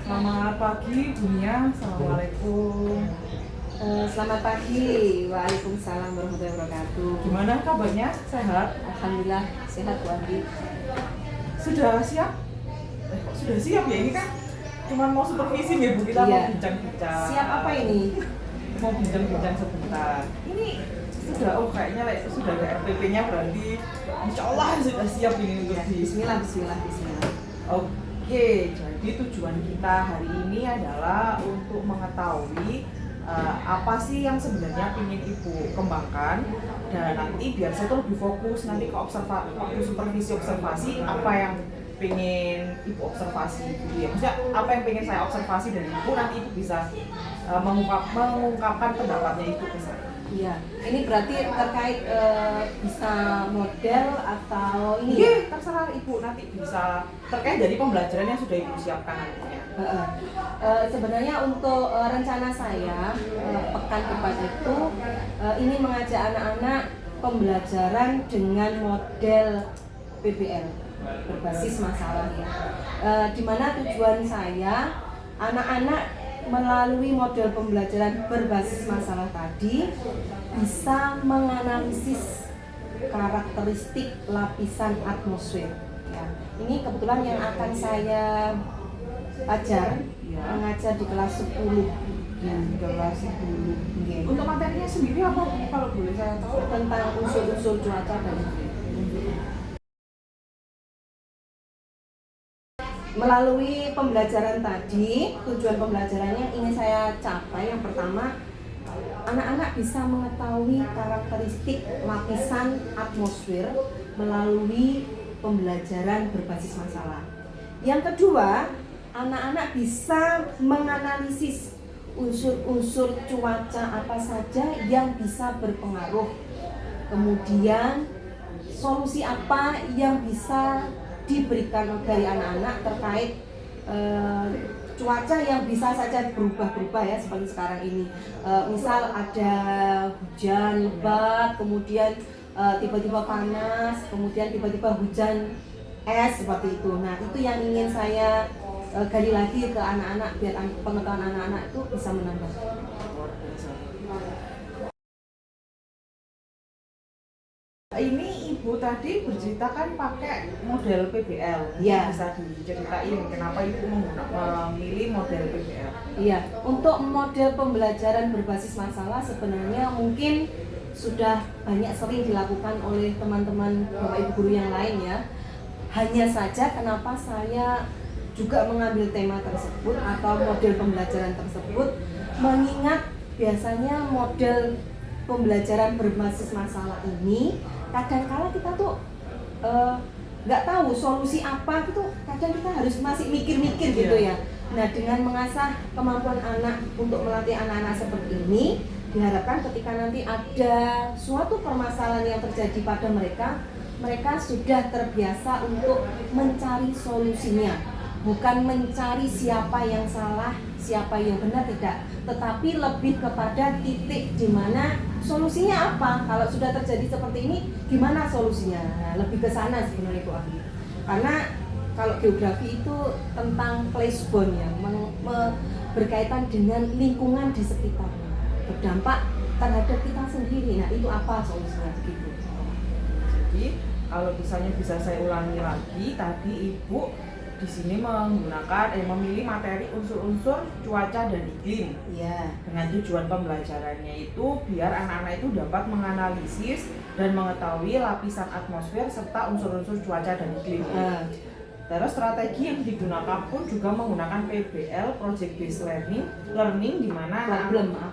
Selamat pagi, Bu Nia. Assalamualaikum. Selamat pagi, waalaikumsalam warahmatullahi wabarakatuh. Gimana kabarnya? Sehat? Alhamdulillah sehat Bu Andi. Sudah siap? Kok sudah siap ya? Ini kan cuma mau supervisi ya Bu, kita Iya. mau bincang-bincang. Siap apa ini? Mau bincang-bincang sebentar. Ini sudah, kayaknya sudah ada RPP-nya, berarti insya Allah sudah siap ini untuk di. Bismillah, bismillah, bismillah. Oke, jadi tujuan kita hari ini adalah untuk mengetahui apa sih yang sebenarnya ingin Ibu kembangkan, dan nanti biar saya tuh lebih fokus nanti ke waktu supervisi observasi apa yang pengen Ibu observasi gitu ya. Maksudnya apa yang pengen saya observasi dari Ibu, nanti Ibu bisa mengungkapkan pendapatnya Ibu ke saya. Iya, ini berarti terkait bisa model atau ini? Iya, terserah Ibu, nanti bisa terkait dari pembelajaran yang sudah Ibu siapkan nantinya. Sebenarnya untuk rencana saya pekan depan itu ini mengajak anak-anak pembelajaran dengan model PBL berbasis masalah ya. Dimana tujuan saya anak-anak melalui model pembelajaran berbasis masalah tadi bisa menganalisis karakteristik lapisan atmosfer. Ya, ini kebetulan yang akan saya ajar mengajar di kelas 10 Ya, kelas 10. ya. Untuk materinya sendiri apa Bu, kalau boleh saya tahu? Tentang unsur-unsur cuaca dan iklim. Melalui pembelajaran tadi, tujuan pembelajarannya ingin saya capai yang pertama, anak-anak bisa mengetahui karakteristik lapisan atmosfer melalui pembelajaran berbasis masalah. Yang kedua, anak-anak bisa menganalisis unsur-unsur cuaca apa saja yang bisa berpengaruh. Kemudian, solusi apa yang bisa diberikan dari anak-anak terkait cuaca yang bisa saja berubah-berubah ya, seperti sekarang ini. Misal ada hujan lebat, kemudian tiba-tiba panas, kemudian tiba-tiba hujan es seperti itu. Nah, itu yang ingin saya gali lagi ke anak-anak biar pengetahuan anak-anak itu bisa menambah. Ini Ibu tadi berceritakan pakai model PBL. Ya. Bisa diceritain kenapa Ibu memilih model PBL? Iya, untuk model pembelajaran berbasis masalah sebenarnya mungkin sudah banyak sering dilakukan oleh teman-teman Bapak Ibu guru yang lain ya. Hanya saja kenapa saya juga mengambil tema tersebut atau model pembelajaran tersebut, mengingat biasanya model pembelajaran berbasis masalah ini kadang-kala kita tuh nggak tahu solusi apa gitu, kadang kita harus masih mikir-mikir gitu ya. Nah, dengan mengasah kemampuan anak untuk melatih anak-anak seperti ini, diharapkan ketika nanti ada suatu permasalahan yang terjadi pada mereka, mereka sudah terbiasa untuk mencari solusinya, bukan mencari siapa yang salah, siapa yang benar, tidak, tetapi lebih kepada titik di mana solusinya apa. Kalau sudah terjadi seperti ini, gimana solusinya? Nah, lebih ke sana sebenarnya Bu Ahli. Karena kalau geografi itu tentang placebound ya, berkaitan dengan lingkungan di sekitarnya, berdampak terhadap kita sendiri. Nah, itu apa solusinya begitu. Jadi kalau misalnya bisa saya ulangi lagi, tadi Ibu di sini memilih materi unsur-unsur cuaca dan iklim. Iya. Dengan tujuan pembelajarannya itu biar anak-anak itu dapat menganalisis dan mengetahui lapisan atmosfer serta unsur-unsur cuaca dan iklim. Terus strategi yang digunakan pun juga menggunakan PBL, Project Based Learning di mana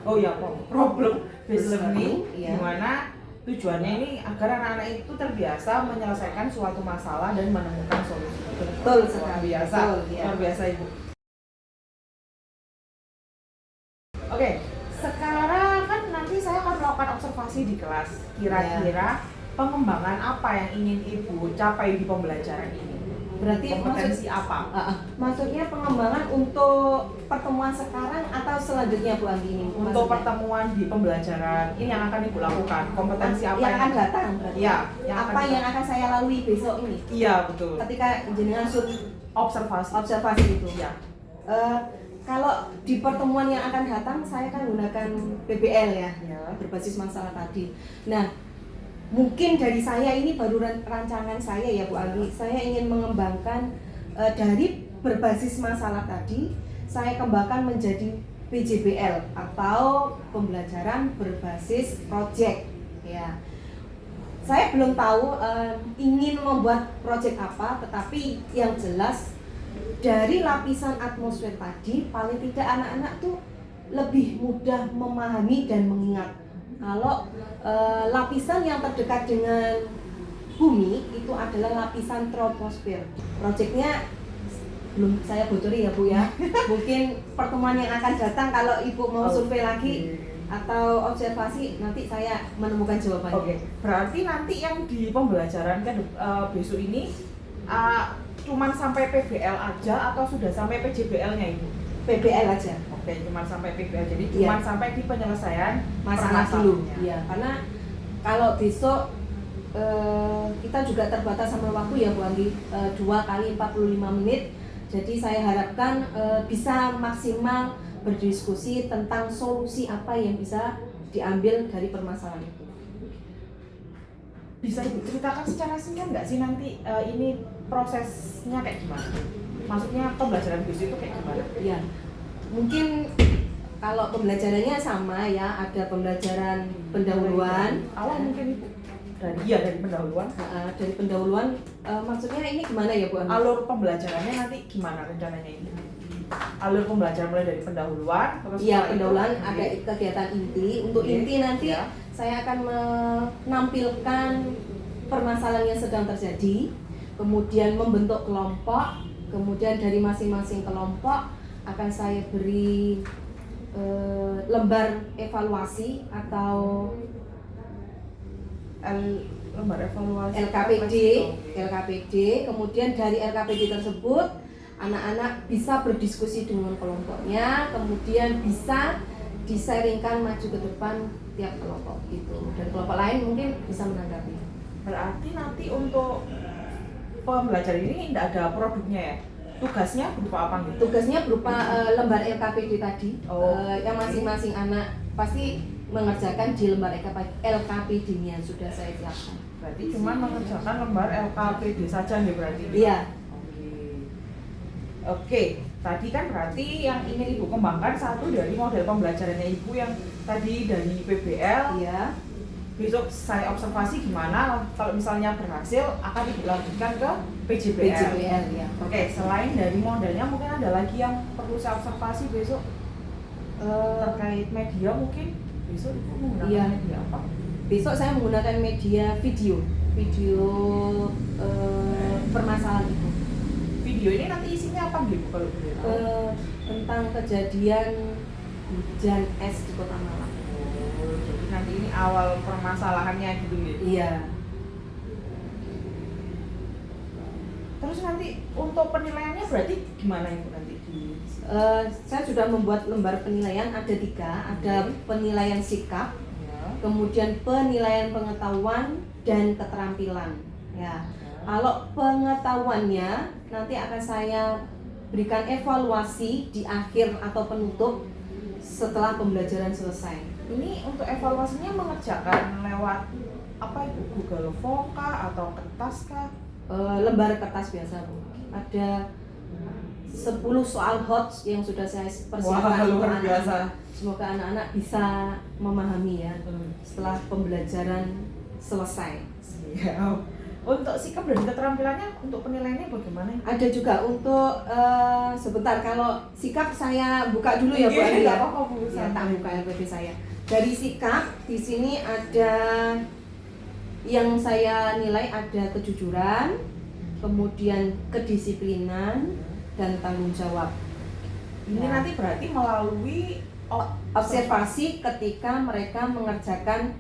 problem based learning, di mana tujuannya ini agar anak-anak itu terbiasa menyelesaikan suatu masalah dan menemukan solusi. Betul sekali. Luar biasa Ibu. Oke, sekarang kan nanti saya akan melakukan observasi di kelas. Kira-kira pengembangan apa yang ingin Ibu capai di pembelajaran ini? Berarti kompetensi apa? Maksudnya pengembangan untuk pertemuan sekarang atau selanjutnya Bu Anggi ini? Untuk pertemuan di pembelajaran ini yang akan Ibu lakukan, kompetensi apa yang akan datang berarti? Ya, yang akan saya lalui besok ini? Iya, betul. Ketika jenengan observasi Observasi itu. Ya. Kalau di pertemuan yang akan datang saya kan gunakan PBL ya, Ya. berbasis masalah tadi. Nah, mungkin dari saya ini baru rancangan saya ya Bu Ali. Saya ingin mengembangkan dari berbasis masalah tadi, saya kembangkan menjadi PJBL atau pembelajaran berbasis project ya. Saya belum tahu ingin membuat project apa, tetapi yang jelas dari lapisan atmosfer tadi paling tidak anak-anak tuh lebih mudah memahami dan mengingat. Kalau lapisan yang terdekat dengan bumi itu adalah lapisan troposfer. Proyeknya belum saya bocori ya Bu ya. Mungkin pertemuan yang akan datang kalau Ibu mau survei lagi atau observasi nanti saya menemukan jawabannya. Oke, berarti nanti yang di pembelajaran kan besok ini cuman sampai PBL aja atau sudah sampai PJBL-nya Ibu? PBL aja. Oke, cuman sampai PBL. Jadi cuman sampai di penyelesaian masalah dulu. Iya, karena kalau besok kita juga terbatas sama waktu ya Bu Andi, 2 kali 45 menit. Jadi saya harapkan bisa maksimal berdiskusi tentang solusi apa yang bisa diambil dari permasalahan itu. Bisa diceritakan secara singkat nggak sih nanti ini prosesnya kayak gimana? Maksudnya pembelajaran besok itu kayak gimana? Ya, mungkin kalau pembelajarannya sama ya, ada pembelajaran pendahuluan. Awal mungkin Ibu dari pendahuluan. Dari pendahuluan, maksudnya ini gimana ya Bu Andi? Alur pembelajarannya nanti gimana rencananya ini? Alur pembelajaran mulai dari pendahuluan, terus iya pendahuluan ada kegiatan inti. Untuk inti nanti ya. Saya akan menampilkan permasalahan yang sedang terjadi, kemudian membentuk kelompok, kemudian dari masing-masing kelompok akan saya beri lembar evaluasi atau lembar evaluasi LKPD. Kemudian dari LKPD tersebut anak-anak bisa berdiskusi dengan kelompoknya, kemudian bisa disaringkan maju ke depan tiap kelompok gitu, dan kelompok lain mungkin bisa menanggapi. Berarti nanti untuk pembelajaran ini tidak ada produknya ya? Tugasnya berupa apa gitu? Tugasnya berupa lembar LKPD tadi, yang masing-masing anak pasti mengerjakan di lembar LKPD-nya sudah saya siapkan. Berarti cuma mengerjakan lembar LKPD saja ya berarti? Iya. Oke, tadi kan berarti yang ingin Ibu kembangkan satu dari model pembelajarannya Ibu yang tadi dari PBL. Iya. Besok saya observasi gimana kalau misalnya berhasil akan Ibu lanjutkan ke PJBL. Ya. Oke, selain dari modelnya mungkin ada lagi yang perlu saya observasi besok terkait media mungkin besok Ibu menggunakan media apa? Besok saya menggunakan media video permasalahan itu. Video ini nanti isinya apa gitu kalau boleh tahu? Tentang kejadian hujan es di Kota Malang. Jadi nanti ini awal permasalahannya gitu ya? Iya. Terus nanti untuk penilaiannya berarti gimana Ibu nanti di? Saya sudah membuat lembar penilaian, ada 3, ada penilaian sikap, kemudian penilaian pengetahuan dan keterampilan. Ya. Kalau pengetahuannya nanti akan saya berikan evaluasi di akhir atau penutup setelah pembelajaran selesai. Ini untuk evaluasinya mengerjakan lewat apa Ibu? Google Form kah atau kertas kah? Lembar kertas biasa Bu. Ada 10 soal hot yang sudah saya persiapkan. Wah, luar biasa. Semoga anak-anak bisa memahami ya setelah pembelajaran selesai. Siap. Untuk sikap dan keterampilannya, untuk penilaiannya bagaimana? Ada juga untuk sebentar, kalau sikap saya buka dulu ya Bu Andi ya. Ya, tak buka LPD saya. Dari sikap di sini ada yang saya nilai ada kejujuran, kemudian kedisiplinan dan tanggung jawab. Ini nanti berarti melalui observasi ketika mereka mengerjakan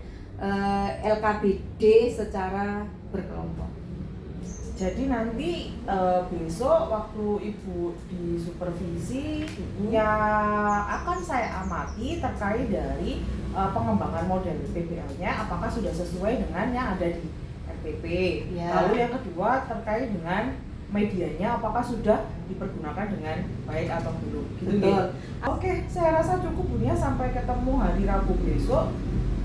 LKPD secara berkelompok. Jadi nanti besok waktu Ibu di supervisi ya akan saya amati terkait dari pengembangan model PBL-nya apakah sudah sesuai dengan yang ada di RPP. Ya. Lalu yang kedua terkait dengan medianya apakah sudah dipergunakan dengan baik atau belum gitu. Betul. Oke, saya rasa cukup Bu Nia, sampai ketemu hari Rabu besok.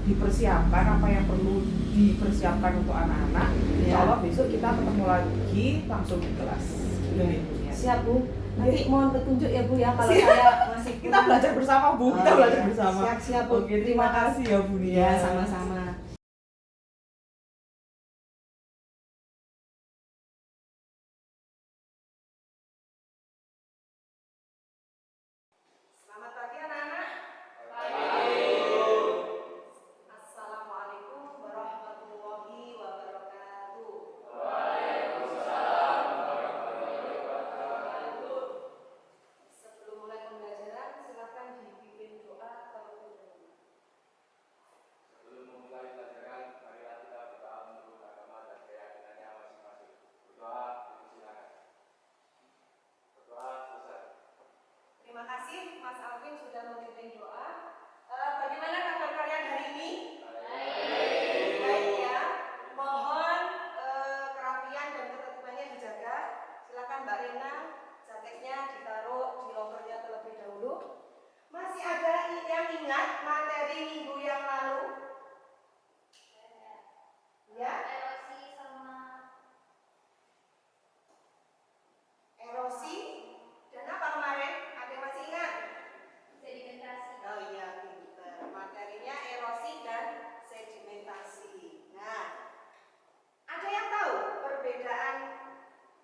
Dipersiapkan apa yang perlu dipersiapkan untuk anak-anak. Insya Allah besok kita ketemu lagi langsung di kelas gitu nih Bu Nia. Siap Bu, nanti mohon petunjuk ya Bu ya kalau saya masih Kita belajar bersama Bu, kita belajar bersama. Siap Bu. Oke, terima kasih ya Bu Nia. Ya, sama-sama. Selamat pagi anak-anak. Assalamualaikum warahmatullahi wabarakatuh. Sebelum mulai pembelajaran, silakan dipimpin doa terlebih dahulu. Sebelum memulai pelajaran, marilah kita berdoa menurut agama dan keyakinannya masing-masing. Berdoa, silakan. Berdoa selesai. Terima kasih Mas Alvin sudah memimpin doa. Bagaimana kabar kalian hari ini? Baik ya. Mohon kerapian dan ketertibannya dijaga. Silakan Mbak Rena, jaketnya ditaruh di lokernya terlebih dahulu. Masih ada yang ingat materi minggu yang lalu? Ya? Erosi. Dan apa kemarin? Ada yang masih ingat? Sedimentasi. Oh iya, pinter. Materinya erosi dan sedimentasi. Nah, ada yang tahu perbedaan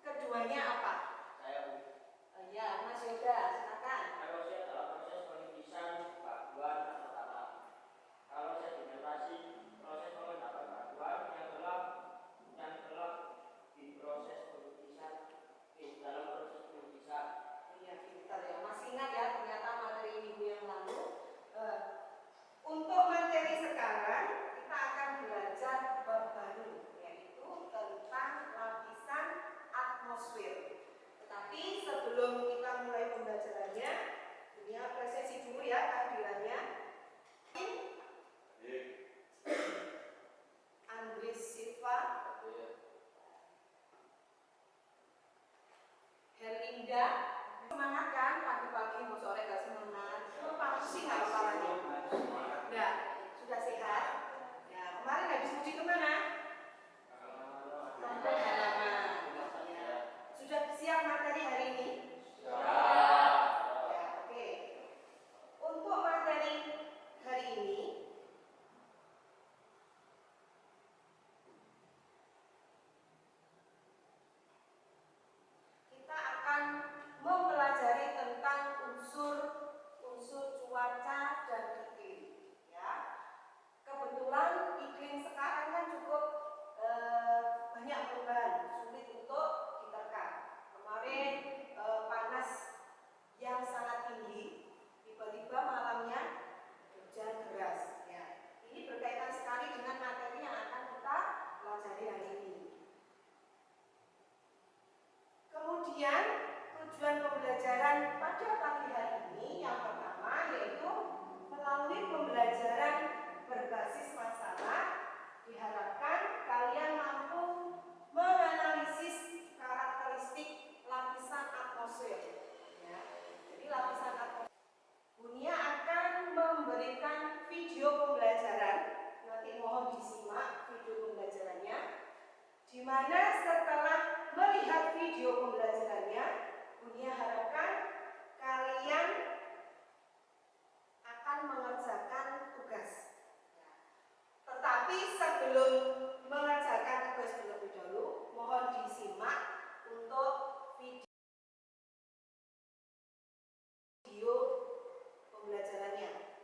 keduanya apa? Saya Bu. Ya, Mas Yoga, silakan. Erosi adalah proses penipisan batuan atau tanah. Kalau sedimentasi, proses pengendapan batuan yang telah diproses penipisan dalam proses penipisan. Iya, pinter ya. Masih ingat ya ternyata materi minggu yang lalu. Untuk materi sekarang kita akan belajar bab baru, yaitu tentang lapisan atmosfer. Tetapi sebelum kita mulai pembelajarannya, dunia presesi dulu ya kehadirannya. Andres Silva, Herlinda, semangat kan pagi-pagi mau sore gak semangat? Apa sih nggak kepalanya? Enggak, sudah sehat. Ya, kemarin habis mudik kemana? Sampai halaman. Ya. Sudah siap materi hari ini? Ya, oke. Untuk materi hari ini, kita akan mempelajari tentang unsur cuaca dan iklim. Ya, kebetulan iklim sekarang kan cukup banyak perubahan, sulit untuk diterka. Kemarin panas yang sangat tinggi, tiba-tiba malamnya hujan deras. Ya, ini berkaitan sekali dengan materi yang akan kita pelajari hari ini. Kemudian tujuan pembelajaran pada pagi hari ini yang pertama yaitu melalui pembelajaran berbasis masalah diharapkan kalian mampu menganalisis karakteristik lapisan atmosfer. Ya, jadi lapisan atmosfer. Dunia akan memberikan video pembelajaran. Nanti mohon disimak video pembelajarannya. Di mana setelah melihat video pembelajarannya, Bunia harapkan kalian akan mengerjakan tugas. Tetapi sebelum mengerjakan tugas terlebih dahulu, mohon disimak untuk video pembelajarannya.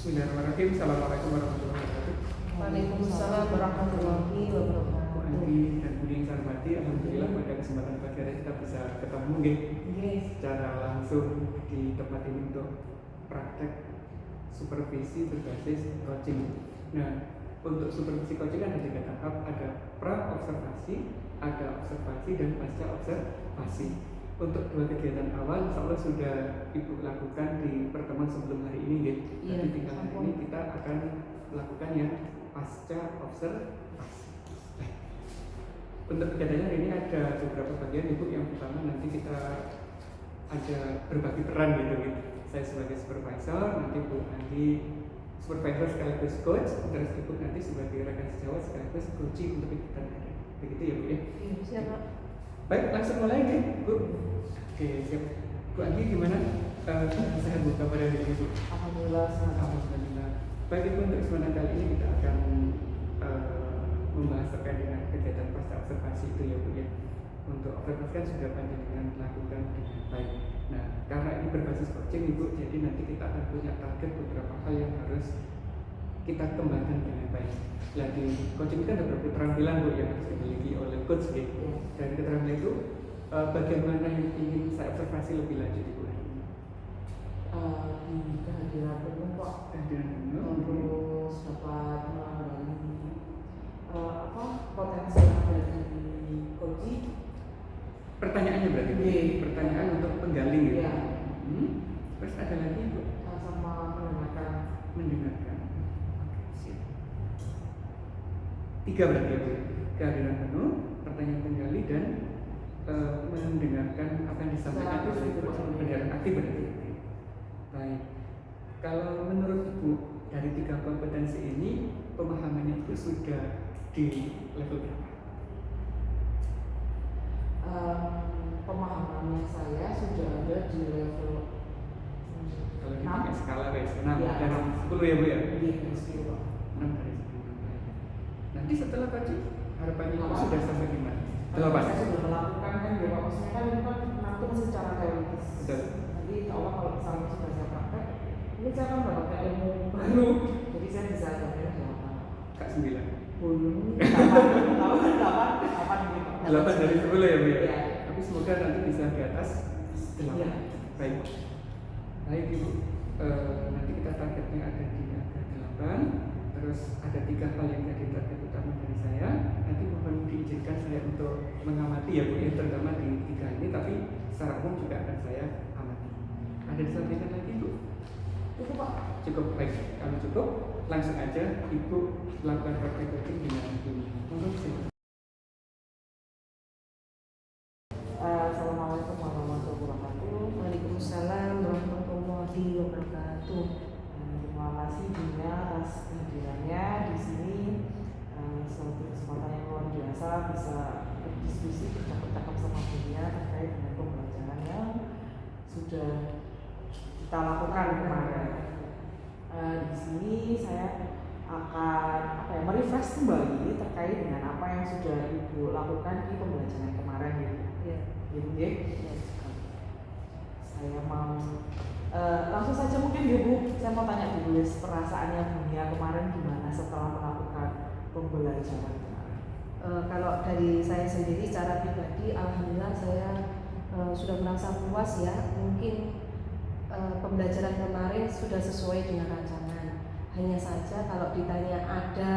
Bismillahirrahmanirrahim. Assalamualaikum warahmatullahi wabarakatuh. Waalaikumsalam warahmatullahi Bu wabarakatuh. Andi dan Budi yang saya hormati, alhamdulillah pada kesempatan pagi hari kita bisa ketemu nggih secara langsung di tempat ini untuk praktek supervisi berbasis coaching. Nah, untuk supervisi coaching ada 3 tahap, ada pra observasi, ada observasi dan pasca observasi. Untuk 2 kegiatan awal insya Allah sudah Ibu lakukan di pertemuan sebelum hari ini nggih. Iya, Jadi tinggal hari ini kita akan melakukan yang pasca observasi. Untuk kegiatannya hari ini ada beberapa bagian Ibu. Yang pertama nanti kita ada berbagi peran gitu. Saya sebagai supervisor, nanti Bu Andi supervisor sekaligus coach, terus Ibu nanti sebagai rekan sejawat sekaligus coaching untuk kegiatan hari. Begitu ya Bu ya. Siapa? Baik, langsung mulai nih Bu. Oke, siap. Bu Andi gimana? Sehat Bu kabar dari Ibu? Alhamdulillah senang. Alhamdulillah. Baik Ibu, untuk kesempatan kali ini kita akan membahas terkait dengan kegiatan pasca observasi itu ya Bu ya. Untuk observasi kan sudah panjenengan lakukan dengan baik. Nah, karena ini berbasis coaching Ibu, jadi nanti kita akan punya target beberapa hal yang harus kita kembangkan dengan baik. Nah, di coaching itu ada beberapa keterampilan Bu yang harus dimiliki oleh coach gitu. Dari keterampilan itu bagian mana yang ingin saya observasi lebih lanjut Ibu? Di kehadiran penuh kok, Kehadiran penuh. terus dapat mengambil potensi yang ada di coaching. Pertanyaannya berarti Bu? Iya. Pertanyaan untuk penggali gitu. Iya. Terus ada lagi Bu? Sama mendengarkan. Mendengarkan. Oke, siap. 3 berarti ya Bu? Kehadiran penuh, pertanyaan penggali, dan mendengarkan apa yang disampaikan oleh coach. Pendengaran aktif berarti. Baik. Kalau menurut Ibu dari 3 kompetensi ini pemahamannya itu sudah di level berapa? Pemahamannya saya sudah ada di level Kalau di 6. skala guys, 6 Iya. dari 10 ya Bu ya? Di skill. 6 dari 10. Nanti setelah coaching harapannya Ibu Apa? sudah sampai di mana? Saya 8. sudah melakukan kan ya Pak, maksudnya kan itu kan nanti masih secara teoritis. Betul. Nanti insya Allah kalau misalnya sudah saya praktek, ini saya akan mendapatkan ilmu baru. Jadi saya bisa jawabnya jawaban. Kak 9. Belum. 8 gitu. 8 dari 10 ya Bu ya? Iya. Tapi semoga nanti bisa di atas 8. Iya. Baik. Baik Ibu. Nanti kita targetnya ada di angka 8. Terus ada 3 hal yang jadi target utama dari saya. Nanti mohon diizinkan saya untuk mengamati ya Bu ya, terutama di 3 ini, tapi secara umum juga akan saya amati. Ada disampaikan lagi Bu? Itu Pak. Cukup. Baik. Kalau cukup, langsung aja Ibu lakukan praktek coaching dengan ini. Monggo silakan. Assalamualaikum warahmatullahi wabarakatuh. Waalaikumsalam warahmatullahi wabarakatuh. Terima kasih Dina atas kehadirannya di sini. Suatu kesempatan yang luar biasa bisa berdiskusi, bercakap-cakap sama Buya terkait dengan pembelajaran yang sudah kita lakukan kemarin. Di sini saya akan merefresh kembali terkait dengan apa yang sudah Ibu lakukan di pembelajaran kemarin gitu. Ya. Gitu ya. Saya mau langsung saja mungkin ya Bu, saya mau tanya dulu perasaannya Buya kemarin gimana setelah melakukan pembelajaran kemarin. Kalau dari saya sendiri secara pribadi, alhamdulillah saya sudah merasa puas ya. Mungkin pembelajaran kemarin sudah sesuai dengan rancangan. Hanya saja kalau ditanya ada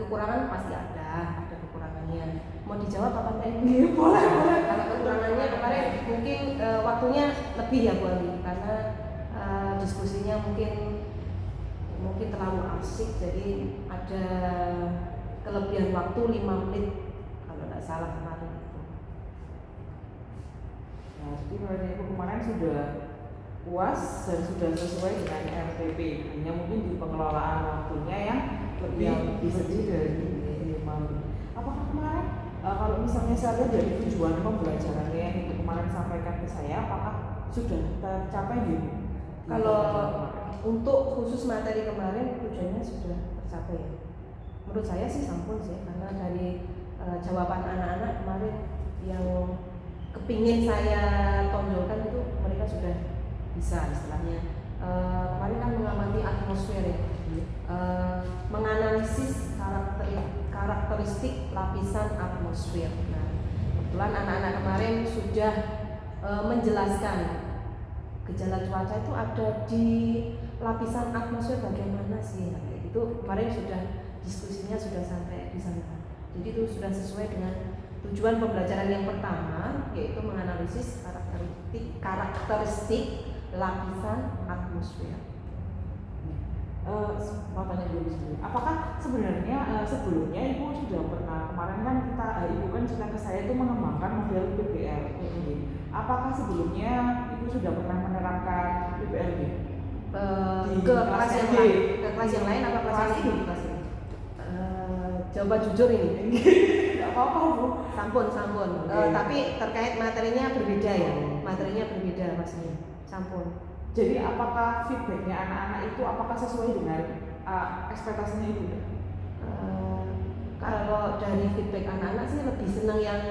kekurangan, pasti ada kekurangannya. Mau dijawab apa enggak ini? Boleh. Kalau kekurangannya kemarin mungkin waktunya lebih ya Bu Andi, karena diskusinya mungkin terlalu asik, jadi ada kelebihan waktu 5 menit kalau tidak salah kemarin itu. Nah, jadi menurut Ibu kemarin sudah puas dan sudah sesuai dengan RTP. Hanya mungkin di pengelolaan waktunya yang lebih lebih dari 5 menit. Apakah kemarin kalau misalnya saya lihat dari tujuan pembelajarannya yang itu kemarin sampaikan ke saya, apakah sudah tercapai di Kalau untuk khusus materi kemarin tujuannya sudah tercapai ya. Menurut saya sih sampun sih, karena dari jawaban anak-anak kemarin yang kepingin saya tonjolkan itu mereka sudah bisa istilahnya. Kemarin kan mengamati atmosfer ya, menganalisis karakteristik lapisan atmosfer. Nah, kebetulan anak-anak kemarin sudah menjelaskan gejala cuaca itu ada di lapisan atmosfer bagaimana sih. Nah, itu kemarin sudah diskusinya sudah sampai di sana. Jadi itu sudah sesuai dengan tujuan pembelajaran yang pertama, yaitu menganalisis karakteristik lapisan atmosfer. Mau tanya dulu sebelumnya, apakah sebenarnya sebelumnya Ibu sudah pernah, kemarin kan Ibu kan cerita ke saya itu mengembangkan model PBL. Apakah sebelumnya Ibu sudah pernah menerapkan PBL ke kelas yang lain, apa kelas ini? Coba jujur ini. Gak apa-apa Bu. Sampun. Tapi terkait materinya berbeda ya. Materinya berbeda maksudnya. Sampun. Jadi apakah feedbacknya anak-anak itu apakah sesuai dengan ekspektasinya Ibu? Kalau dari feedback anak-anak sih lebih senang yang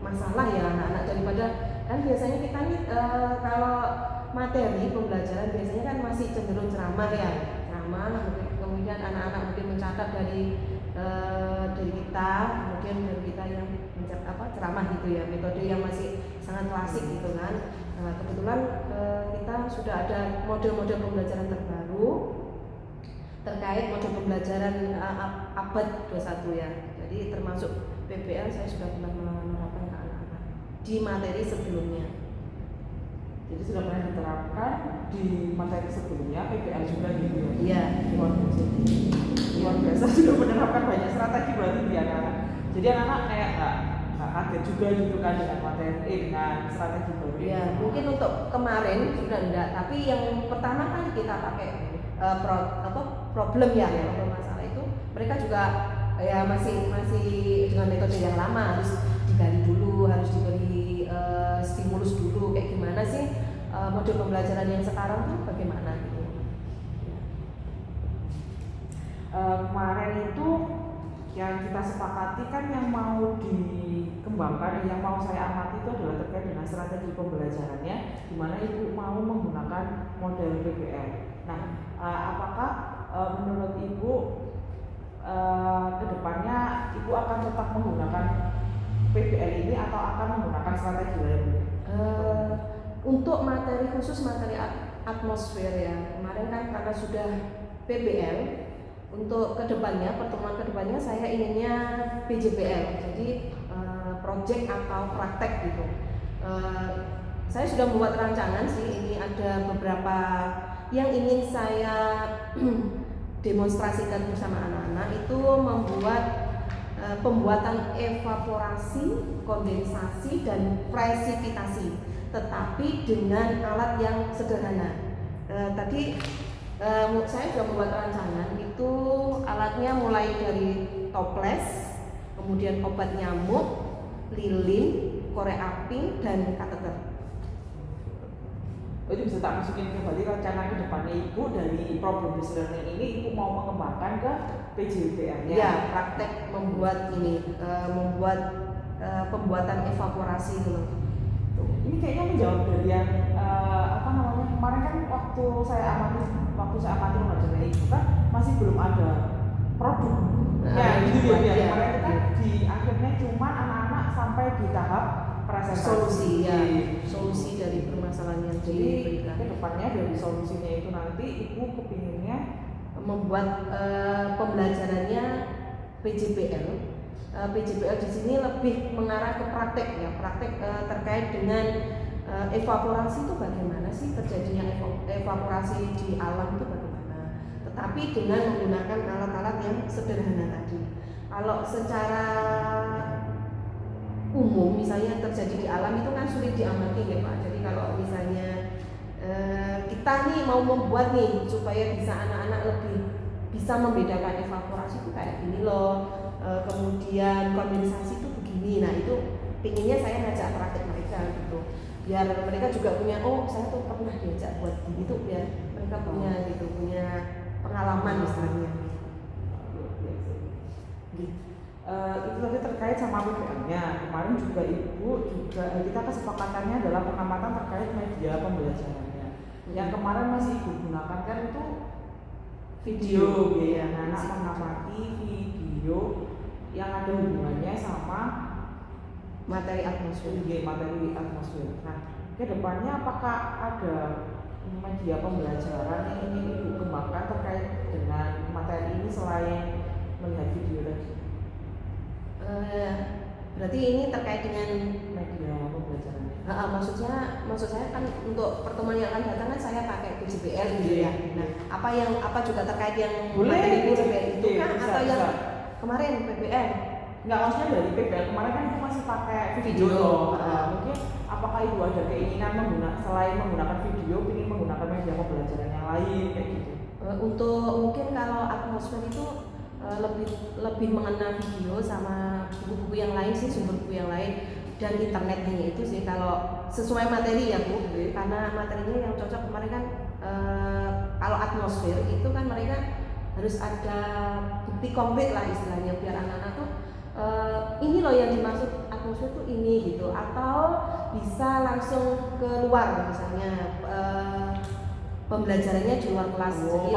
masalah ya anak-anak daripada kan biasanya kita nih kalau materi pembelajaran biasanya kan masih cenderung ceramah ya, kemudian anak-anak mungkin mencatat dari kita, kemudian dari kita yang ceramah gitu ya, metode yang masih sangat klasik gitu kan. Nah, kebetulan kita sudah ada model-model pembelajaran terbaru terkait model pembelajaran abad 21 ya. Jadi termasuk PBL saya sudah pernah menerapkan ke anak-anak di materi sebelumnya. Jadi sudah pernah diterapkan di materi sebelumnya PBL juga gitu ya? Iya. Luar biasa sudah menerapkan banyak strategi berarti di anak-anak. Jadi anak-anak kayak nggak kaget juga gitu kan dengan materi dengan strategi baru. Ya, mungkin untuk kemarin sudah enggak, tapi yang pertama kan kita pakai problem ya, problem masalah itu mereka juga ya masih dengan metode yang lama, harus digali dulu, harus diberi stimulus dulu kayak gimana sih model pembelajaran yang sekarang tuh bagaimana gitu. Kemarin itu yang kita sepakati kan yang mau dikembangkan, yang mau saya amati itu adalah terkait dengan strategi pembelajarannya, di mana Ibu mau menggunakan model PBL. Nah, apakah menurut Ibu kedepannya Ibu akan tetap menggunakan PBL ini atau akan menggunakan strategi lain? Untuk materi khusus materi atmosfer ya, kemarin kan karena sudah PBL, untuk kedepannya, pertemuan kedepannya saya inginnya PJBL, jadi project atau praktek gitu. Saya sudah membuat rancangan sih, ini ada beberapa yang ingin saya demonstrasikan bersama anak-anak, itu membuat pembuatan evaporasi, kondensasi, dan presipitasi, tetapi dengan alat yang sederhana. Tadi saya sudah membuat rancangan, itu alatnya mulai dari toples, kemudian obat nyamuk, lilin, korek api, dan kateter. Itu bisa tak masukin ke berarti rencana ke depannya Ibu dari problem based learning ini Ibu mau mengembangkan ke PJBL-nya? Ya, praktek membuat ini, pembuatan evaporasi dulu. Ini kayaknya menjawab dari yang kemarin kan waktu saya amati mengajarkan Ibu kan masih belum ada produk. Gitu ya. Kemarin itu kan di akhirnya cuma anak-anak sampai di tahap presentasi. Solusi dari permasalahan yang Jadi diberikan. ke depannya dari solusinya itu nanti Ibu kepinginnya membuat pembelajarannya PJBL. PJBL di sini lebih mengarah ke praktek ya, praktek terkait dengan evaporasi itu bagaimana sih terjadinya evaporasi di alam itu bagaimana, tetapi dengan menggunakan alat-alat yang sederhana tadi. Kalau secara umum misalnya terjadi di alam itu kan sulit diamati ya Pak. Jadi kalau misalnya kita nih mau membuat nih supaya bisa anak-anak lebih bisa membedakan evaporasi itu kayak gini loh, kemudian kondensasi itu begini. Nah itu pinginnya saya ngajak praktek mereka gitu, biar mereka juga punya, oh saya tuh pernah diajak buat gini tuh, biar mereka punya gitu, punya pengalaman misalnya. Itu tadi terkait sama PBL-nya. Kemarin juga Ibu kita kesepakatannya adalah pengamatan terkait media pembelajarannya. Yang kemarin masih Ibu gunakan kan itu video ya, anak mengamati video yang ada hubungannya sama materi atmosfer. materi atmosfer. Nah, kedepannya apakah ada media pembelajaran yang ingin Ibu kembangkan terkait dengan materi ini selain melihat video tadi? Berarti ini terkait dengan Media pembelajaran. maksud saya kan untuk pertemuan yang akan datang kan saya pakai PJBL gitu ya. Nah, apa juga terkait yang materi PJBL itu kan atau yang kemarin PBL? Enggak, maksudnya dari PBL kemarin kan itu masih pakai video. Mungkin apakah Ibu ada keinginan selain menggunakan video, ingin menggunakan media pembelajaran yang lain kayak gitu? Untuk mungkin kalau atmosfer itu lebih mengenal video sama buku-buku yang lain sih, sumber buku yang lain dan internet hanya itu sih kalau sesuai materi ya Bu. Karena materinya yang cocok kemarin kan kalau atmosfer itu kan mereka harus ada bukti konkret lah istilahnya biar anak-anak tuh ini loh yang dimaksud atmosfer tuh ini gitu, atau bisa langsung keluar misalnya pembelajarannya di luar kelas, jadi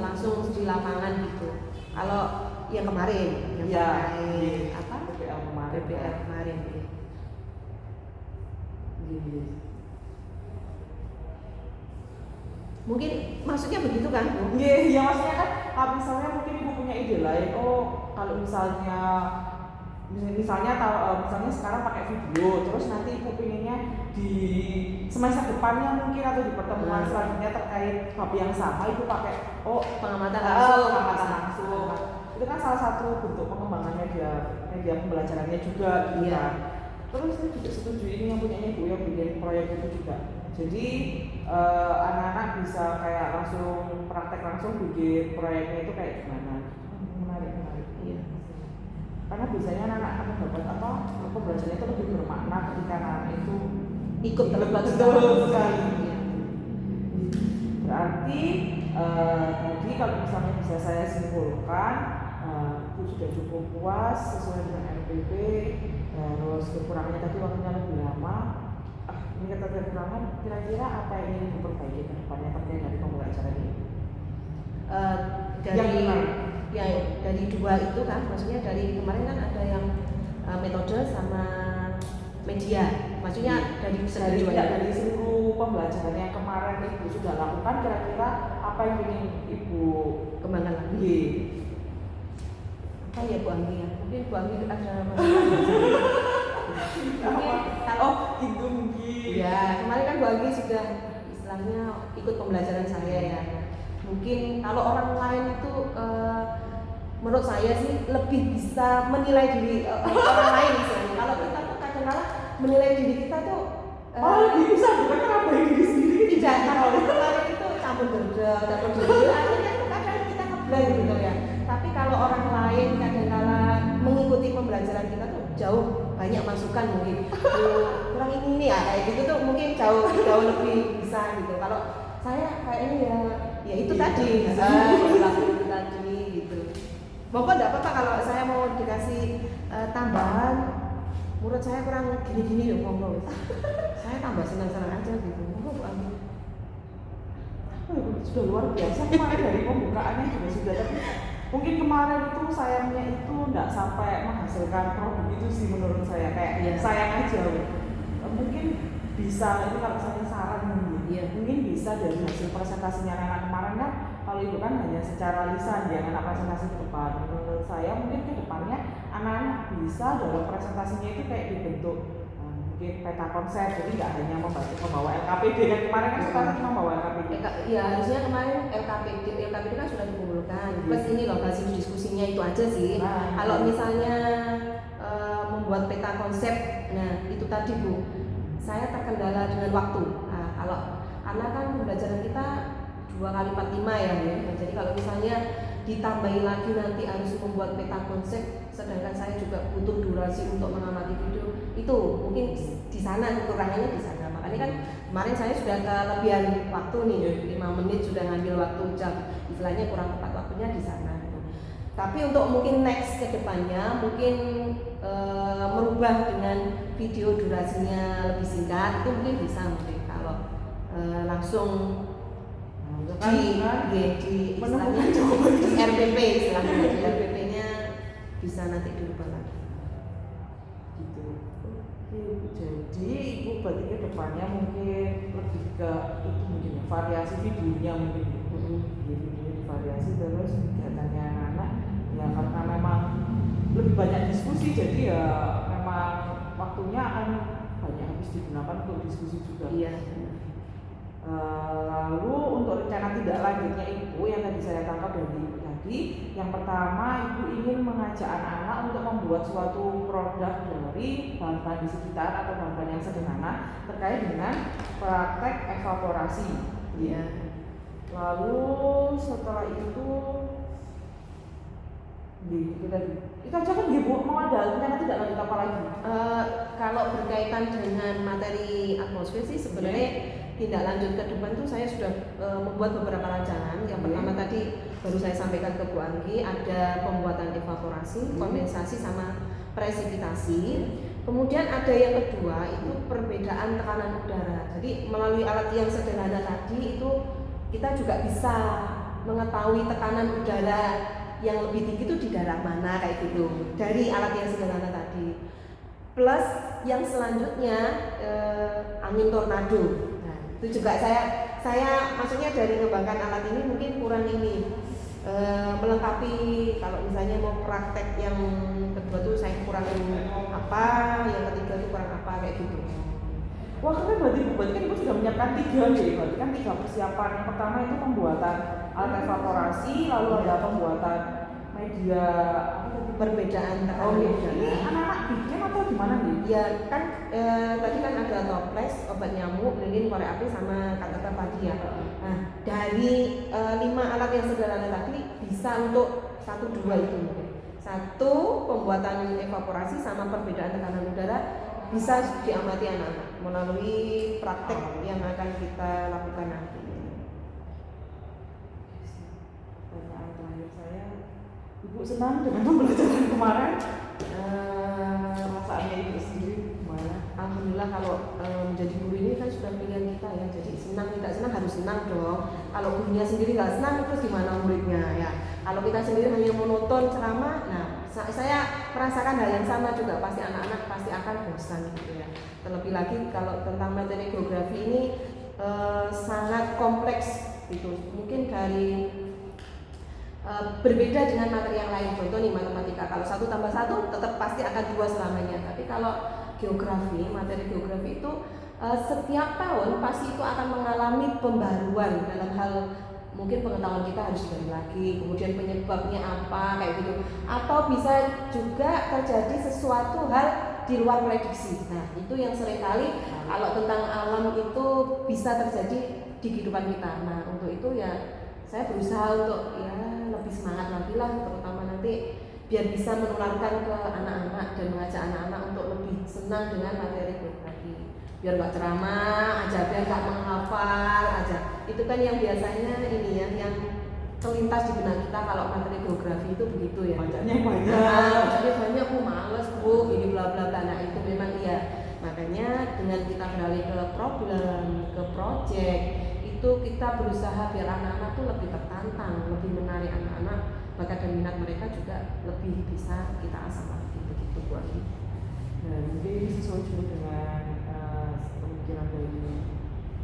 langsung di lapangan gitu. Kalau yang kemarin yang pakai apa? PBL kemarin. Mungkin maksudnya begitu kan Bu? Iya, maksudnya kan misalnya mungkin Ibu punya ide lain. Kalau misalnya sekarang pakai video, terus nanti Ibu pinginnya di semester depannya mungkin atau di pertemuan selanjutnya terkait bab yang sama Ibu pakai pengamatan langsung. Itu kan salah satu bentuk pengembangan media pembelajarannya juga gitu kan. Terus saya juga setuju ini yang punyanya Bu yang bikin proyek itu juga. Jadi anak-anak bisa kayak langsung praktek langsung bikin proyeknya itu kayak gimana. Menarik. Iya. Karena biasanya anak-anak akan dapat pembelajarannya itu lebih bermakna ketika anak itu ikut terlibat sekali. Berarti tadi kalau misalnya bisa saya simpulkan, itu sudah cukup puas sesuai dengan RPP. Terus kekurangannya tadi waktunya lebih lama. Ini kata kekurangan, kira-kira apa yang ingin diperbaiki ke depannya terkait dari pembelajaran ini? Dari dua itu kan, maksudnya dari kemarin kan ada yang metode sama media, maksudnya dari seluruh pembelajaran yang kemarin Ibu sudah lakukan, kira-kira apa yang ingin Ibu kembangkan lagi? Apa ya Bu Anggi ya? Mungkin Bu Anggi ada itu mungkin. Ya, kemarin kan Bu Anggi sudah istilahnya ikut pembelajaran saya ya. Mungkin kalau orang lain itu menurut saya sih lebih bisa menilai diri orang lain istilahnya. Kalau kita tuh kadang-kadang menilai diri kita tuh lebih bisa bukan ngapain diri sendiri. Tidak, kalau kemarin itu campur diri akhirnya tuh kadang kita ngeblank gitu ya. Tapi kalau orang lain kadang-kadang mengikuti pembelajaran kita tuh jauh banyak masukan mungkin. Kurang ini ya kayak gitu tuh mungkin jauh lebih bisa gitu. Kalau saya kayak ini ya itu tadi itu tadi gitu. Bapak enggak apa-apa kalau saya mau dikasih tambahan, menurut saya kurang gini-gini loh ngomong. Saya tambah senang-senang aja gitu. Bu Anggi. Sudah luar biasa kemarin dari pembukaannya juga sudah, tapi mungkin kemarin itu sayangnya itu enggak sampai menghasilkan produk itu sih menurut saya, kayak sayang aja. Mungkin bisa, ini kalau saya saran mungkin bisa dari hasil presentasinya anak kemarin kan, kalau itu kan hanya secara lisan ya anak presentasi ke depan. Menurut saya mungkin ke depannya anak-anak bisa dalam presentasinya itu kayak dibentuk mungkin peta konsep, jadi nggak hanya membawa LKPD kan kemarin kan sekarang cuma membawa LKPD. Ya harusnya kemarin LKPD kan sudah dikumpulkan. Plus ini loh hasil diskusinya itu aja sih. Kalau misalnya membuat peta konsep, nah itu tadi Bu, saya terkendala dengan waktu. Nah, kalau karena kan pembelajaran kita 2x45 ya. Jadi kalau misalnya ditambahin lagi nanti harus membuat peta konsep, sedangkan saya juga butuh durasi untuk mengamati video, itu mungkin di sana kekurangannya di sana. Makanya kan kemarin saya sudah kelebihan waktu nih, 5 menit sudah ngambil waktu jam, istilahnya kurang tepat waktunya di sana. Tapi untuk mungkin next ke depannya mungkin merubah dengan video durasinya lebih singkat, itu mungkin bisa mungkin kalau langsung itu kan di menemukan istilahnya jawaban di RPP istilahnya di RPP-nya bisa nanti dirubah lagi. gitu. Oke, jadi ibu berarti ke depannya mungkin lebih ke itu mungkin ya, variasi videonya mungkin ya. Videonya divariasi terus kegiatannya anak-anak ya karena memang lebih banyak diskusi jadi ya memang waktunya akan banyak habis digunakan untuk diskusi juga. Iya. Lalu untuk rencana tidak lanjutnya ibu yang tadi saya tangkap dari ibu tadi, yang pertama ibu ingin mengajak anak-anak untuk membuat suatu produk dari bahan-bahan di sekitar atau bahan-bahan yang sederhana terkait dengan praktek evaporasi. Iya. Lalu setelah itu itu tadi. Itu aja kan ibu mau ada rencana tidak lanjut apa lagi? Kalau berkaitan dengan materi atmosfer sih sebenarnya tindak lanjut ke depan tuh saya sudah membuat beberapa rancangan. Yang pertama tadi baru saya sampaikan ke Bu Anggi, ada pembuatan evaporasi, kondensasi sama presipitasi. Kemudian ada yang kedua itu perbedaan tekanan udara. Jadi melalui alat yang sederhana tadi itu kita juga bisa mengetahui tekanan udara yang lebih tinggi itu di daerah mana kayak gitu dari alat yang sederhana tadi. Plus yang selanjutnya angin tornado. Nah, itu juga saya maksudnya dari mengembangkan alat ini mungkin kurang ini melengkapi kalau misalnya mau praktek yang kedua tuh saya kurang apa, yang ketiga tuh kurang apa kayak gitu. Wah kan berarti kan ibu sudah menyiapkan 3 nih, berarti kan 3 persiapan. Yang pertama itu pembuatan alat evaporasi, lalu ada pembuatan media Perbedaan tekanan udara. Ini anak-anak bikin atau gimana nih? Ya kan tadi kan ada toples, obat nyamuk, lilin, korek api sama kata padi ya. Nah dari 5 alat yang sederhana tadi bisa untuk 1-2 itu mungkin. 1 pembuatan evaporasi sama perbedaan tekanan udara bisa diamati anak-anak melalui praktek yang akan kita lakukan nanti. Pertanyaan terakhir saya, ibu senang dengan pembelajaran kemarin? Perasaannya ibu sendiri gimana? Alhamdulillah kalau menjadi guru ini kan sudah pilihan kita ya. Jadi senang tidak senang harus senang dong. Kalau gurunya sendiri nggak senang terus gimana muridnya ya. Kalau kita sendiri hanya monoton ceramah, nah saya merasakan hal yang sama juga, pasti anak-anak pasti akan bosan gitu ya. Terlebih lagi kalau tentang materi geografi ini sangat kompleks gitu. Mungkin dari berbeda dengan materi yang lain. Contoh nih matematika, kalau 1 tambah 1 tetap pasti akan 2 selamanya. Tapi kalau geografi, materi geografi itu setiap tahun pasti itu akan mengalami pembaruan dalam hal mungkin pengetahuan kita harus dari lagi, kemudian penyebabnya apa kayak gitu, atau bisa juga terjadi sesuatu hal di luar prediksi. Nah itu yang seringkali kalau tentang alam itu bisa terjadi di kehidupan kita. Nah untuk itu ya saya berusaha untuk ya lebih semangat lagi lah, terutama nanti biar bisa menularkan ke anak-anak dan mengajak anak-anak untuk lebih senang dengan materi geografi. Biar nggak ceramah aja, biar nggak menghafal aja. Itu kan yang biasanya ini ya, yang terlintas di benak kita kalau materi geografi itu begitu ya. Bacanya banyak. Bacanya banyak, aku males bu, ini bla bla bla. Nah itu memang iya. Makanya dengan kita beralih ke problem, ke project, itu kita berusaha biar anak-anak tuh lebih tertantang, lebih menarik anak-anak, bakat dan minat mereka juga lebih bisa kita asah lagi begitu Bu Ani. Nah, mungkin ini sesuai juga dengan pemikiran dari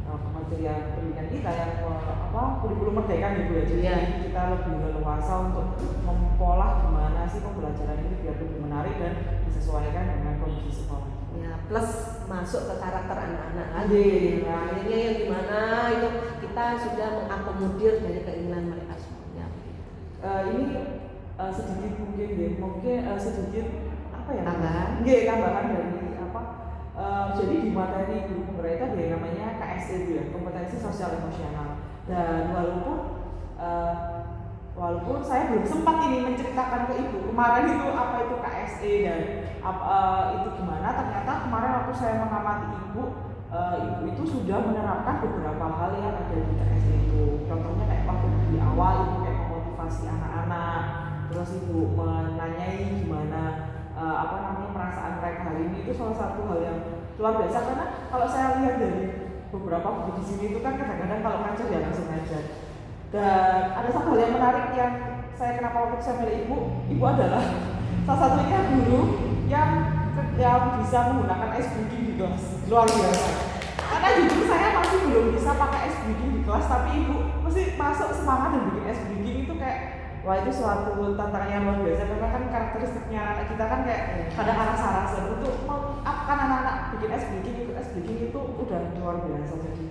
Kementerian Pendidikan kita yang kurikulum merdeka nih Bu ya. Jadi kita lebih leluasa untuk mempola gimana sih pembelajaran ini biar lebih menarik dan disesuaikan dengan kondisi sekolah. Ya, plus masuk ke karakter anak-anak lagi. Nah, akhirnya yang gimana itu kita sudah mengakomodir dari keinginan mereka semuanya. Ini sedikit mungkin sedikit apa ya? Tambahan. Tambahan dari apa? Jadi di materi guru penggerak itu ada yang namanya KSE itu ya, kompetensi sosial emosional. Dan walaupun saya belum sempat ini menceritakan ke ibu kemarin itu apa itu KSE dan itu gimana, ternyata kemarin waktu saya mengamati ibu itu sudah menerapkan beberapa hal yang ada di KSE itu. Contohnya kayak waktu di awal ibu kayak memotivasi anak-anak, terus ibu menanyai gimana perasaan mereka hari ini. Itu salah satu hal yang luar biasa karena kalau saya lihat dari beberapa buku di sini itu kan kadang-kadang kalau ngajar ya langsung ngajar. Dan ada satu hal yang menarik yang saya kenapa waktu saya milih ibu adalah salah satunya guru yang bisa menggunakan ice breaking di kelas, luar biasa. Karena jujur saya masih belum bisa pakai ice breaking di kelas, tapi ibu mesti masuk semangat dan bikin ice breaking itu kayak wah itu suatu tantangan yang luar biasa karena kan karakteristiknya anak kita kan kayak kadang aras-aras dan untuk mengupkan anak-anak bikin ice breaking itu udah luar biasa, jadi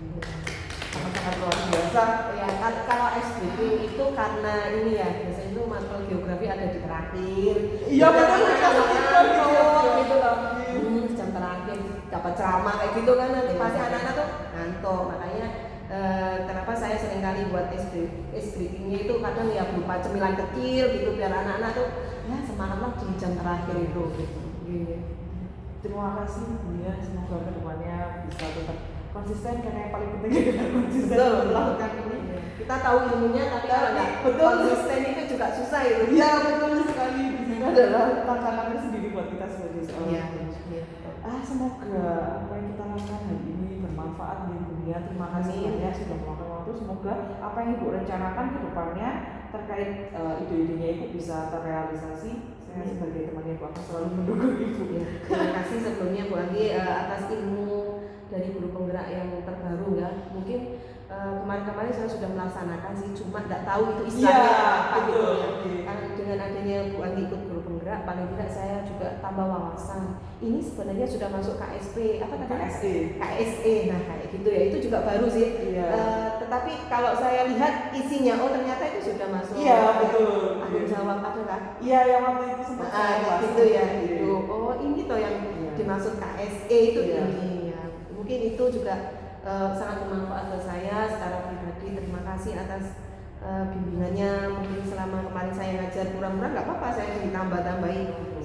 sangat-sangat luar biasa. Ya, kalau SBB itu karena ini ya, biasanya itu matkul geografi ada di terakhir. Iya betul, gitu loh. Jam terakhir dapat ceramah kayak gitu kan nanti pasti anak-anak tuh ngantuk. Makanya kenapa saya seringkali buat SBB-nya itu kadang ya berupa cemilan kecil gitu biar anak-anak tuh ya semangatlah di jam terakhir itu gitu. Terima kasih Bu ya, semoga kedepannya bisa tetap konsisten karena yang paling penting adalah konsisten melakukan ini. Kita tahu ilmunya tapi kalau nggak konsisten itu juga susah itu. Iya betul sekali. Itu adalah tantangan tersendiri buat kita sebagai seorang. Iya. Semoga apa yang kita lakukan hari ini bermanfaat di dunia. Terima kasih banyak sudah meluangkan waktu. Semoga apa yang Ibu rencanakan ke depannya terkait ide-idenya Ibu bisa terrealisasi. Saya sebagai temannya Ibu akan selalu mendukung Ibu. Ya, terima kasih sebelumnya Bu Anggi atas ilmu dari guru penggerak yang terbaru ya. Mungkin kemarin-kemarin saya sudah melaksanakan sih, cuma nggak tahu itu istilahnya apa gitu ya. Karena dengan adanya Bu Anggi ikut guru penggerak, paling tidak saya juga tambah wawasan. Ini sebenarnya sudah masuk KSP, apa namanya? KSE. Nah kayak gitu ya, itu juga baru sih. Tetapi kalau saya lihat isinya, oh ternyata itu sudah masuk. Iya betul. Aku jawab ada kan? Iya yang waktu itu sempat gitu ya. Gitu. Oh ini toh yang dimaksud KSE itu ini ya. Mungkin itu juga sangat bermanfaat ke saya secara pribadi. Terima kasih atas bimbingannya. Mungkin selama kemarin saya ngajar kurang-kurang nggak apa-apa, saya ditambah-tambahin.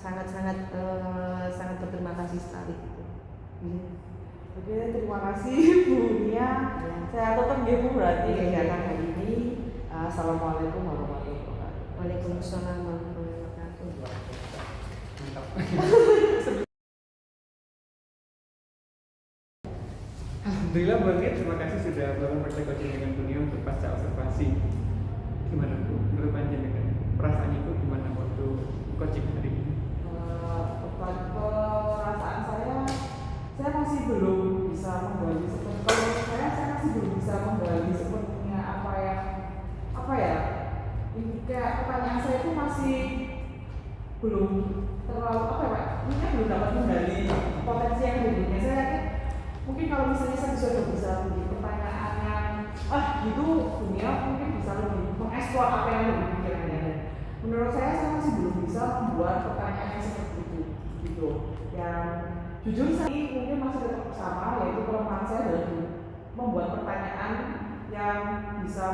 Sangat berterima kasih sekali gitu. Oke, terima kasih Bu Nia. Saya tutup ya Bu berarti kegiatan hari ini. Assalamualaikum warahmatullahi wabarakatuh. Waalaikumsalam warahmatullahi wabarakatuh. Mantap. Alhamdulillah Bu Anggi, terima kasih sudah melakukan praktek coaching dengan dunia untuk pasca observasi. Gimana Bu? Menurut panjenengan perasaan Ibu gimana waktu coaching hari ini? Perasaan saya masih belum bisa menggali sepenuhnya. Kalau saya masih belum bisa menggali sepenuhnya apa ya? Ini kayak pertanyaan saya itu masih belum terlalu ini belum dapat menggali potensi yang dirinya. Saya yakin mungkin kalau misalnya saya bisa bikin pertanyaan yang gitu dunia mungkin bisa lebih mengeksplor apa yang lebih pikirannya. Menurut saya masih belum bisa membuat pertanyaan yang seperti itu gitu. Yang jujur saya mungkin masih tetap sama, yaitu kelemahan saya adalah membuat pertanyaan yang bisa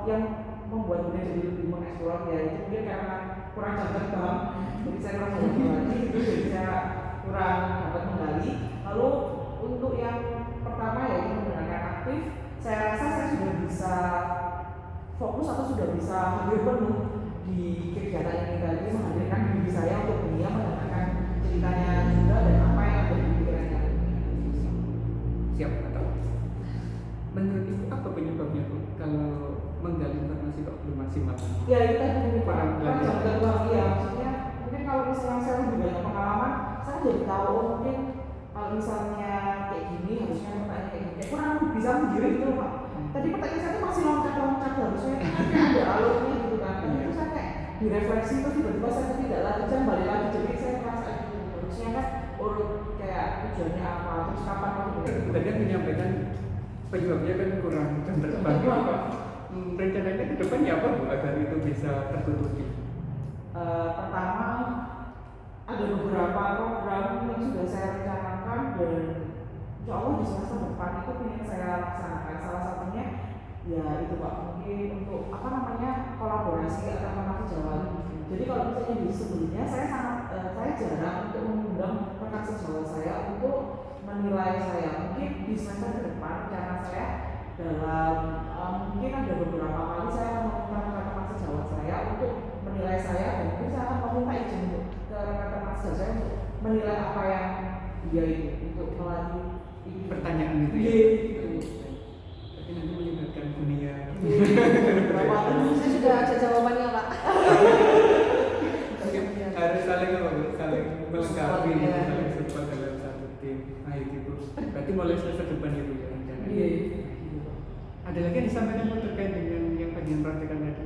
yang membuat dunia jadi lebih mengeksplor, ya itu mungkin karena kurang jam terbang, jadi saya kurang menggali gitu, jadi saya kurang dapat menggali. Lalu untuk yang pertama yaitu menggunakan aktif, saya rasa saya sudah bisa fokus atau sudah bisa hadir penuh di kegiatan ini tadi, menghadirkan diri saya untuk dunia, mendengarkan ceritanya juga dan apa yang ada di pikirannya. Siap atau? Menurut Ibu apa penyebabnya Bu kalau menggali informasi kok belum maksimal? Ya itu tadi Pak, kan jam terbang ya, maksudnya mungkin kalau misalnya saya lebih banyak pengalaman, saya jadi tahu mungkin kalau misalnya kayak gini harusnya pertanyaan kayak gini, kurang bisa menggiring gitu Pak. Tadi pertanyaan saya tuh masih loncat-loncat, harusnya kan ada alurnya gitu kan. Tapi itu saya kayak direfleksi terus tiba-tiba saya tidak lanjut, balik lagi, jadi saya merasa gitu. Harusnya kan urut kayak tujuannya apa, terus kapan mau Tadi kan menyampaikan penyebabnya kan kurang jam terbang. Rencananya ke depannya apa Bu agar itu bisa tertutupi? Pertama ada beberapa program yang sudah saya rencanakan dan insya Allah di semester depan itu ingin saya laksanakan. Salah satunya ya itu Pak, mungkin untuk kolaborasi antar teman sejawat. Jadi kalau misalnya di sebelumnya saya jarang untuk mengundang rekan sejawat saya untuk menilai saya. Mungkin di semester ke depan rencana saya dalam mungkin ada beberapa kali saya akan meminta rekan-rekan sejawat saya untuk menilai saya, dan mungkin saya akan meminta izin untuk ke rekan-rekan sejawat saya untuk menilai apa yang dia itu untuk melalui Pertanyaan itu ya? gitu. Tapi nanti melibatkan ikan dunia. Saya sudah ada jawabannya Pak. Harus saling melengkapi, Iya. saling support dalam satu tim. Nah itu berarti mulai semester depan itu ya rencana. Iya. Ada lagi yang disampaikan Bu terkait dengan yang bagian praktekan tadi?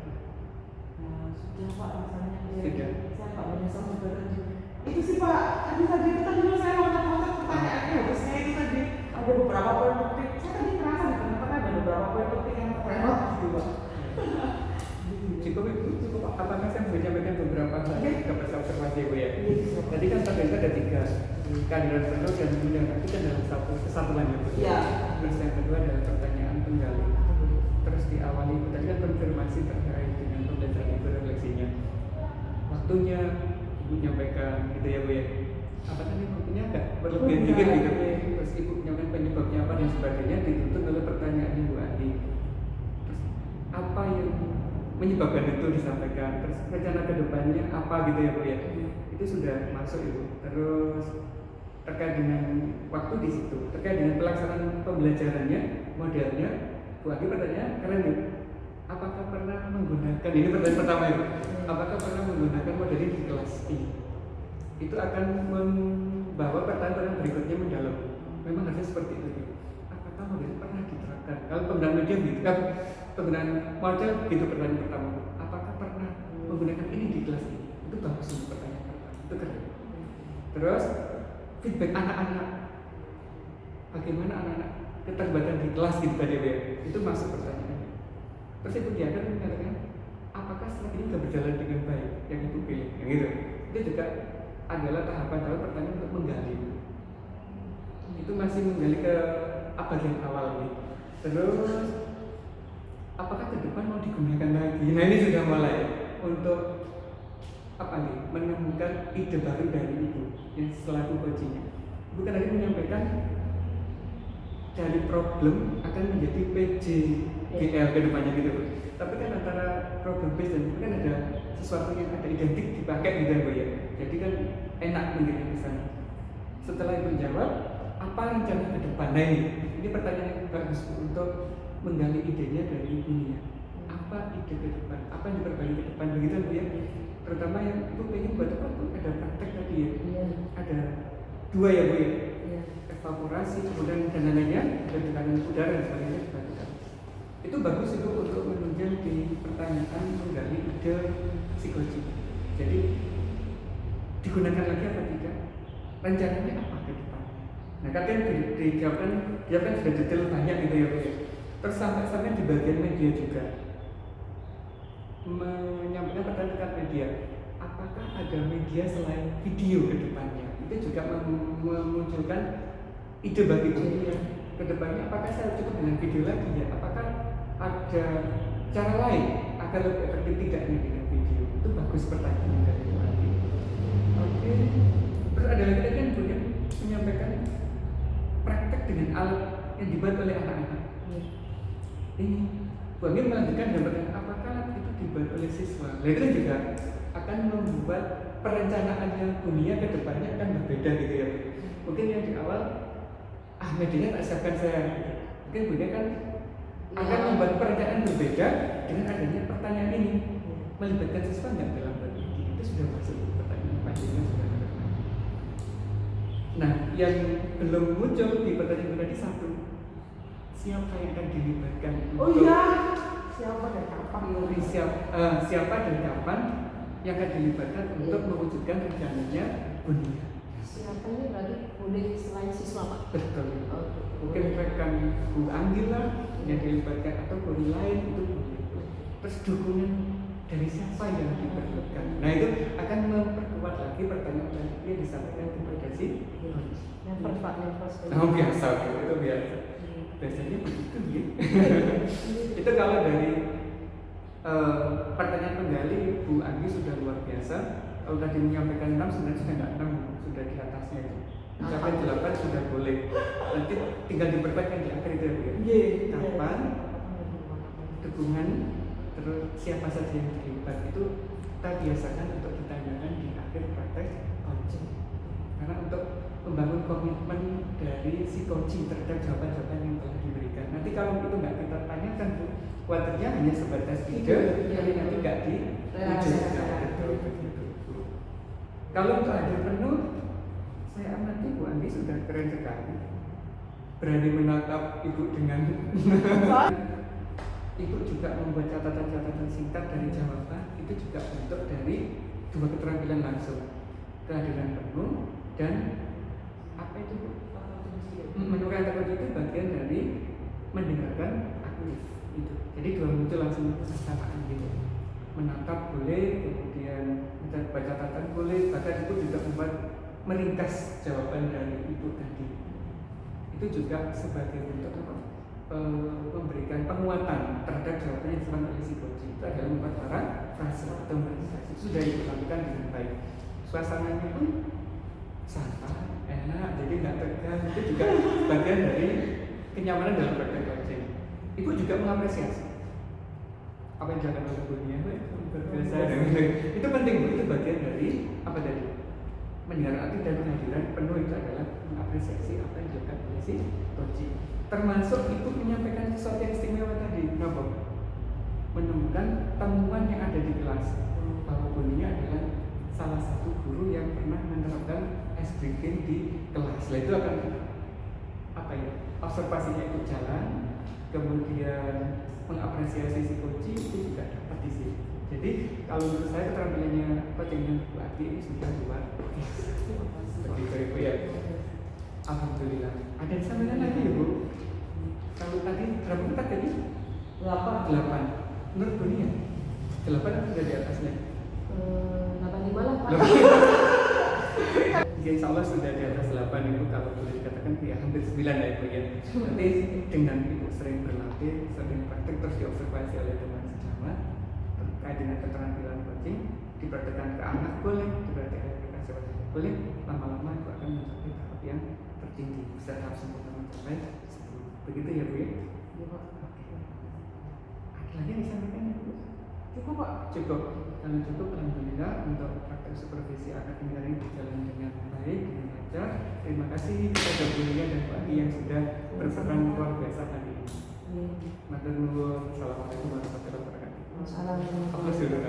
Sudah Pak, rasanya Sudah. saya Pak Vanessa sudah tadi. Itu sih Pak, tadi itu kan dulu saya loncat-loncat pertanyaannya harusnya itu tadi ada beberapa poin penting. Saya tadi merasa di tengah-tengah ada beberapa poin penting yang terlewat gitu Pak. Cukup Ibu, cukup apakah saya boleh menyampaikan beberapa hal yang dapat saya observasi Bu ya? Tadi kan target ada 3, kehadiran penuh dan mudah itu kan dalam satu kesatuan ya Bu. Iya. Terus yang kedua adalah pertanyaan penggali. Terus diawali tadi kan konfirmasi terkait dengan pembelajaran Ibu refleksinya. Waktunya Ibu menyampaikan gitu ya Bu ya. Apa tadi waktunya agak berlebihan dikit gitu. Terus Ibu menyampaikan penyebabnya apa dan sebagainya dituntut oleh pertanyaan Ibu Andi. Terus apa yang menyebabkan itu disampaikan, terus rencana kedepannya apa gitu ya Bu ya, itu sudah masuk Ibu. Terus terkait dengan waktu di situ, terkait dengan pelaksanaan pembelajarannya, modelnya, Bu Andi pertanyaan keren Bu, apakah pernah menggunakan, ini pertanyaan pertama Ibu, apakah pernah menggunakan model ini di kelas ini? Itu akan membawa pertanyaan berikutnya mendalam. Memang harusnya seperti itu Bu. Apakah model pernah diterapkan? Kalau penggunaan media gitu kan, penggunaan model gitu pertanyaan pertama. Apakah pernah menggunakan ini di kelas ini? Itu bagus untuk pertanyaan pertama. Itu keren. Terus feedback anak-anak. Bagaimana anak-anak keterlibatan di kelas gitu tadi ya? Itu masuk pertanyaannya. Terus Ibu dia akan mengatakan, apakah setelah ini sudah berjalan dengan baik yang Ibu pilih? Yang itu. Itu juga adalah tahapan dalam pertanyaan untuk menggali. Itu masih menggali ke bagian awal nih. Terus apakah ke depan mau digunakan lagi? Nah ini sudah mulai untuk apa nih? Menemukan ide baru dari Ibu yang selaku coachingnya. Ibu kan tadi menyampaikan dari problem akan menjadi PJGL ke depannya gitu Bu. Tapi kan antara problem based dan itu kan ada sesuatu yang ada identik dipakai gitu Bu ya. Jadi kan enak mengirim ke sana. Setelah Ibu jawab, apa rencana ke depan? Nah ini pertanyaan yang bagus untuk menggali idenya dari dunia. Apa ide ke depan? Apa yang diperbaiki ke depan? Begitu Bu ya. Terutama yang Ibu pengen buat apa tuh? Ada praktek tadi ya. Ada 2 ya Bu ya. Evaporasi, kemudian dan lainnya, dan tekanan udara dan sebagainya dilakukan. Itu bagus itu untuk menunjang di pertanyaan menggali ide psikologi. Jadi digunakan lagi apa tidak? Rencananya apa ke depan? Nah katanya dijawabkan sudah detail banyak gitu ya Bu. Terus sampai di bagian media juga menyampaikan pertanyaan media. Apakah ada media selain video ke depannya? Itu juga memunculkan ide bagi dunia ke depannya. Apakah saya cukup dengan video lagi ya? Apakah ada cara lain agar lebih efektif tidaknya dengan video? Itu bagus pertanyaan dari Bu Andi. Oke. Terus ada lagi kan Bu yang menyampaikan praktek dengan alat yang dibuat oleh anak-anak. Ini Bu Andi melanjutkan dengan pertanyaan apakah itu dibuat oleh siswa? Nah itu juga akan membuat perencanaannya dunia ke depannya akan berbeda gitu ya. Mungkin yang di awal medianya tak siapkan saya. Mungkin Bu kan akan membuat perencanaan berbeda dengan adanya pertanyaan ini. Melibatkan siswa nggak dalam hal ini? Itu sudah masuk pertanyaan panjangnya sudah ada. Nah, yang belum muncul di pertanyaan tadi satu, siapa yang akan dilibatkan? Oh iya, siapa dan kapan? Siapa dan kapan yang akan dilibatkan untuk mewujudkan rencananya dunia? Siapa ini berarti boleh selain siswa Pak? Betul. Mungkin rekan Bu Anggi lah yang dilibatkan atau guru lain itu boleh. Terus dukungan dari siapa yang diperlukan? Nah itu akan memperkuat lagi pertanyaan yang disampaikan kepada si guru. Never Pak, never. Oh biasa, itu biasa. Biasanya begitu ya. Itu kalau dari pertanyaan penggali Bu Anggi sudah luar biasa. Kalau tadi menyampaikan 6 sebenarnya sudah nggak 6, sudah di atasnya itu. Sampai 8 sudah boleh. Nanti tinggal diperbaiki di akhir itu ya. Kapan, dukungan, terus siapa saja yang terlibat itu kita biasakan untuk ditanyakan di akhir praktek coaching. Karena untuk membangun komitmen dari si coaching terhadap jawaban-jawaban yang telah diberikan. diberikan. Nanti kalau itu nggak kita tanyakan Bu, khawatirnya hanya sebatas ide, tapi nanti nggak diwujudkan. Betul begitu. Kalau untuk hadir penuh, saya amati Bu Andi sudah keren sekali. Berani menatap Ibu dengan Ibu juga membuat catatan-catatan singkat dari jawaban. Itu juga bentuk dari dua keterampilan langsung, kehadiran penuh dan apa itu Bu? Menurut itu bagian dari mendengarkan aktif itu. Jadi dua muncul langsung bersamaan gitu. Menatap boleh, kemudian baca catatan boleh, bahkan itu juga membuat meringkas jawaban dari Ibu tadi. Itu juga sebagai bentuk memberikan penguatan terhadap jawaban yang disampaikan oleh si coach. Itu adalah memperparah frase atau meringkas. Itu sudah dilakukan dengan baik. Suasananya pun santai, enak, jadi nggak tegang. Itu juga bagian dari kenyamanan dalam praktek coaching. Ibu juga mengapresiasi apa yang dilakukan oleh dunia berbiasa dan itu penting Bu. Itu bagian dari apa tadi? Mendengar aktif dan kehadiran penuh itu adalah mengapresiasi apa yang dilakukan oleh si coaching. Termasuk Ibu menyampaikan sesuatu yang istimewa tadi, kenapa? Menemukan temuan yang ada di kelas bahwa Buninya adalah salah satu guru yang pernah menerapkan ice breaking di kelas. Nah, itu akan apa ya? Observasinya itu jalan, kemudian mengapresiasi si coach itu juga dapat di sini. Jadi kalau menurut saya keterampilannya coaching Bu Adi ini sudah luar biasa. Begitu Ibu ya. Alhamdulillah. Ada yang sampaikan lagi ya Bu? Kalau tadi berapa kita tadi? 8. Menurut Bunia 8 atau sudah di atasnya? 85 lah Pak. Ya, insya Allah sudah di atas 8 Ibu, kalau boleh dikatakan ya hampir 9 ya Ibu ya. Nanti dengan Ibu sering berlatih, sering praktik, terus diobservasi oleh teman sejawat terkait dengan keterampilan coaching, dipraktikkan ke anak boleh, dipraktikkan ke kasih boleh, lama-lama itu akan mencapai tahap yang tertinggi, bisa tahap sempurna mencapai 10. Begitu ya Bu ya? Iya Pak. Ada lagi yang disampaikan ya Bu? Cukup Pak. Cukup. Kalau cukup, alhamdulillah untuk praktek supervisi akademik hari ini berjalan dengan baik, dengan lancar. Terima kasih kepada Bunia dan Pak Adi yang sudah berperan luar biasa hari ini. Matur nuwun. Assalamualaikum warahmatullahi wabarakatuh. Assalamualaikum. Apa sudah